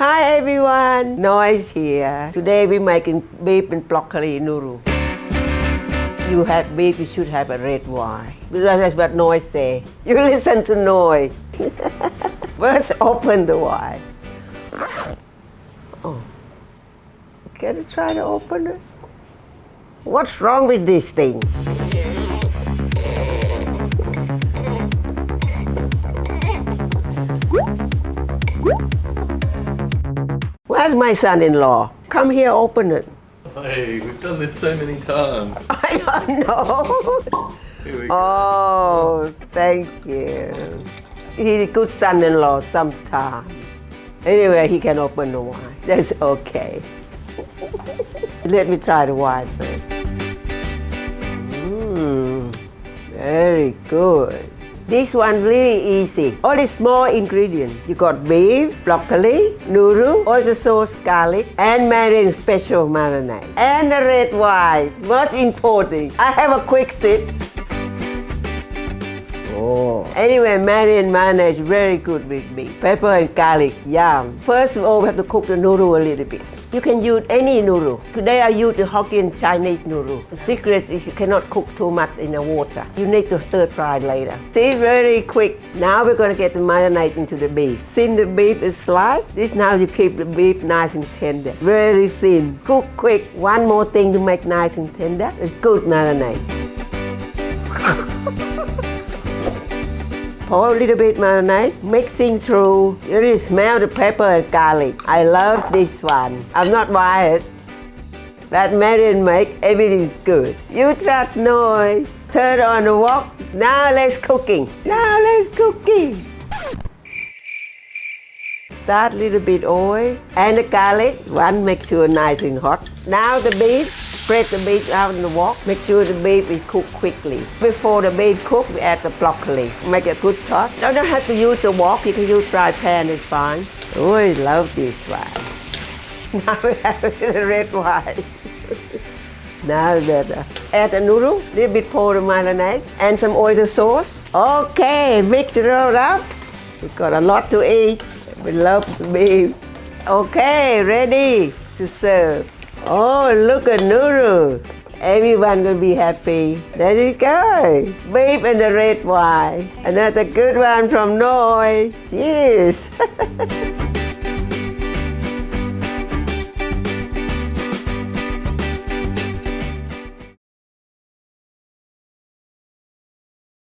Hi everyone, Noise here. Today we're making beef and broccoli noodle. You have beef, you should have a red wine. That's what Noise say. You listen to Noise. First open the wine. Oh. Can you try to open it? What's wrong with this thing? Where's my son-in-law? Come here, open it. Hey, we've done this so many times. I don't know. Here we go. Oh, thank you. He's a good son-in-law sometimes. Anyway, he can open the wine. That's okay. Let me try the wine first. Very good. This one really easy. Only small ingredients. You got beef, broccoli, noodle, oyster sauce, garlic, and Marion special marinade. And the red wine. Most important. I have a quick sip. Oh. Anyway, Marion marinade is very good with beef. Pepper and garlic, yum. First of all, we have to cook the noodle a little bit. You can use any noodle. Today I use the Hokkien Chinese noodle. The secret is you cannot cook too much in the water. You need to stir fry later. See, very quick. Now we're going to get the marinade into the beef. Since the beef is sliced, this now you keep the beef nice and tender. Very thin. Cook quick. One more thing to make nice and tender is good marinade. Pour a little bit marinade, mixing through. You really smell the pepper and garlic. I love this one. I'm not wired. That Marion make, everything's good. You trust Noise. Turn on the wok. Now let's cooking. Start a little bit oil and the garlic. One, make sure nice and hot. Now the beef. Spread the beef out in the wok. Make sure the beef is cooked quickly. Before the beef cooks, we add the broccoli. Make a good toss. You don't have to use the wok. You can use fry pan, it's fine. Oh, I love this one. Now we have the red wine. Now better. Add the noodle, little bit pour the marinade, and some oyster sauce. Okay, mix it all up. We've got a lot to eat. We love the beef. Okay, ready to serve. Oh, look at noodles. Everyone will be happy. There you go. Beef and the red wine. Another good one from Noi. Cheers.